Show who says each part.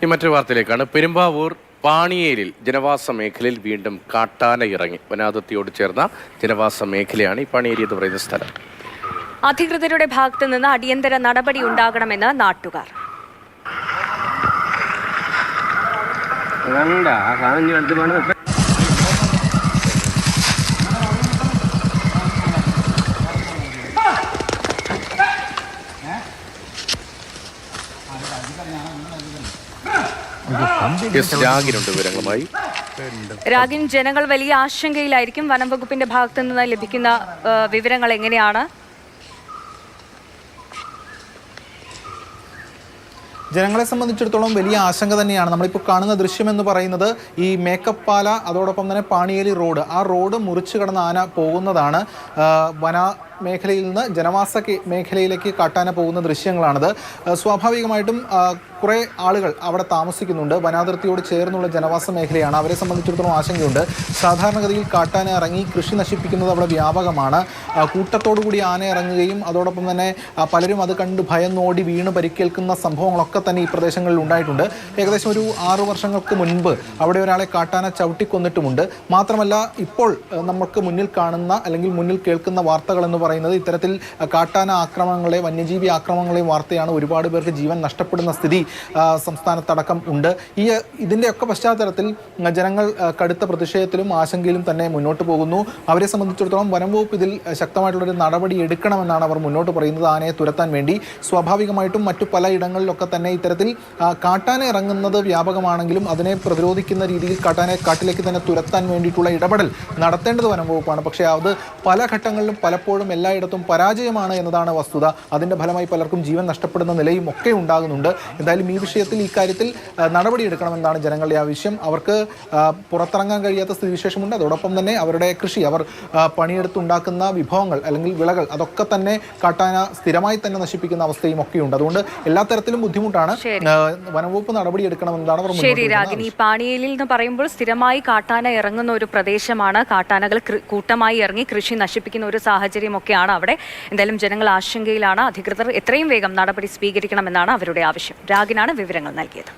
Speaker 1: ഈ മറ്റൊരു വാർത്തയിലേക്കാണ്. പെരുമ്പാവൂർ പാണിയേലിൽ ജനവാസ മേഖലയിൽ വീണ്ടും കാട്ടാന ഇറങ്ങി. വനാതിർത്തിയോട് ചേർന്ന ജനവാസ മേഖലയാണ് ഈ പാണിയേലി എന്ന് പറയുന്ന സ്ഥലം.
Speaker 2: അധികൃതരുടെ ഭാഗത്തു നിന്ന് അടിയന്തര നടപടി ഉണ്ടാകണമെന്ന് നാട്ടുകാർ.
Speaker 1: വിവരങ്ങളുമായി
Speaker 2: രാഗിൻ, ജനങ്ങൾ വലിയ ആശങ്കയിലായിരിക്കും. വനം വകുപ്പിന്റെ ഭാഗത്തു നിന്ന് ലഭിക്കുന്ന വിവരങ്ങൾ എങ്ങനെയാണ്?
Speaker 3: ജനങ്ങളെ സംബന്ധിച്ചിടത്തോളം വലിയ ആശങ്ക തന്നെയാണ്. നമ്മളിപ്പോൾ കാണുന്ന ദൃശ്യം എന്ന് പറയുന്നത് ഈ മേക്കപ്പ് പാല, അതോടൊപ്പം തന്നെ പാണിയേലി റോഡ്, ആ റോഡ് മുറിച്ചു കടന്ന് ആന പോകുന്നതാണ്. വന മേഖലയിൽ നിന്ന് ജനവാസ മേഖലയിലേക്ക് കാട്ടാന പോകുന്ന ദൃശ്യങ്ങളാണിത്. സ്വാഭാവികമായിട്ടും കുറേ ആളുകൾ അവിടെ താമസിക്കുന്നുണ്ട്. വനാതിർത്തിയോട് ചേർന്നുള്ള ജനവാസ മേഖലയാണ്. അവരെ സംബന്ധിച്ചിടത്തോളം ആശങ്കയുണ്ട്. സാധാരണഗതിയിൽ കാട്ടാന ഇറങ്ങി കൃഷി നശിപ്പിക്കുന്നത് അവിടെ വ്യാപകമാണ്. കൂട്ടത്തോടു കൂടി ആന ഇറങ്ങുകയും അതോടൊപ്പം തന്നെ പലരും അത് കണ്ട് ഭയന്നോടി വീണ് പരിക്കേൽക്കുന്ന സംഭവങ്ങളൊക്കെ തന്നെ ഈ പ്രദേശങ്ങളിൽ ഉണ്ടായിട്ടുണ്ട്. ഏകദേശം ഒരു 6 വർഷങ്ങൾക്ക് മുൻപ് അവിടെ ഒരാളെ കാട്ടാന ചവിട്ടിക്കൊന്നിട്ടുമുണ്ട്. മാത്രമല്ല, ഇപ്പോൾ നമുക്ക് മുന്നിൽ കാണുന്ന അല്ലെങ്കിൽ മുന്നിൽ കേൾക്കുന്ന വാർത്തകൾ എന്ന് പറയുന്നത് ഇത്തരത്തിൽ കാട്ടാന ആക്രമണങ്ങളെ, വന്യജീവി ആക്രമണങ്ങളെയും വാർത്തയാണ്. ഒരുപാട് പേർക്ക് ജീവൻ നഷ്ടപ്പെടുന്ന സ്ഥിതി സംസ്ഥാനത്തടക്കം ഉണ്ട്. ഇതിൻ്റെയൊക്കെ പശ്ചാത്തലത്തിൽ ജനങ്ങൾ കടുത്ത പ്രതിഷേധത്തിലും ആശങ്കയിലും തന്നെ മുന്നോട്ട് പോകുന്നു. അവരെ സംബന്ധിച്ചിടത്തോളം വനം വകുപ്പ് ഇതിൽ ശക്തമായിട്ടുള്ളൊരു നടപടി എടുക്കണമെന്നാണ് അവർ മുന്നോട്ട് പറയുന്നത്. ആനയെ തുരത്താൻ വേണ്ടി സ്വാഭാവികമായിട്ടും മറ്റു പല ഇടങ്ങളിലൊക്കെ തന്നെ ഇത്തരത്തിൽ കാട്ടാന ഇറങ്ങുന്നത് വ്യാപകമാണെങ്കിലും അതിനെ പ്രതിരോധിക്കുന്ന രീതിയിൽ കാട്ടാനെ കാട്ടിലേക്ക് തന്നെ തുരത്താൻ വേണ്ടിയിട്ടുള്ള ഇടപെടൽ നടത്തേണ്ടത് വനം വകുപ്പാണ്. പക്ഷേ അത് പല ഘട്ടങ്ങളിലും പലപ്പോഴും എല്ലായിടത്തും പരാജയമാണ് എന്നതാണ് വസ്തുത. അതിൻ്റെ ഫലമായി പലർക്കും ജീവൻ നഷ്ടപ്പെടുന്ന നിലയും ഒക്കെ ഉണ്ടാകുന്നുണ്ട്. എന്തായാലും ഈ വിഷയത്തിൽ, ഇക്കാര്യത്തിൽ നടപടിയെടുക്കണമെന്നാണ് ജനങ്ങളുടെ ആവശ്യം. അവർക്ക് പുറത്തിറങ്ങാൻ കഴിയാത്ത സ്ഥിതിവിശേഷമുണ്ട്. അതോടൊപ്പം തന്നെ അവരുടെ കൃഷി, അവർ പണിയെടുത്തുണ്ടാക്കുന്ന വിഭവങ്ങൾ അല്ലെങ്കിൽ വിളകൾ, അതൊക്കെ തന്നെ കാട്ടാന സ്ഥിരമായി തന്നെ നശിപ്പിക്കുന്ന അവസ്ഥയും ഒക്കെയുണ്ട്. അതുകൊണ്ട് എല്ലാ തരത്തിലും ബുദ്ധിമുട്ടാണ്. വനംവകുപ്പ് നടപടിയെടുക്കണമെന്നാണ് അവർ.
Speaker 2: ശരി രാഗിനി, ഈ പാണിയേലിൽ എന്ന് പറയുമ്പോൾ സ്ഥിരമായി കാട്ടാന ഇറങ്ങുന്ന ഒരു പ്രദേശമാണ്. കാട്ടാനകൾ കൂട്ടമായി ഇറങ്ങി കൃഷി നശിപ്പിക്കുന്ന ഒരു സാഹചര്യം ഒക്കെയാണ് അവിടെ. എന്തായാലും ജനങ്ങൾ ആശങ്കയിലാണ്. അധികൃതർ എത്രയും വേഗം നടപടി സ്വീകരിക്കണമെന്നാണ് അവരുടെ ആവശ്യം. രാഗിനാണ് വിവരങ്ങൾ നൽകിയത്.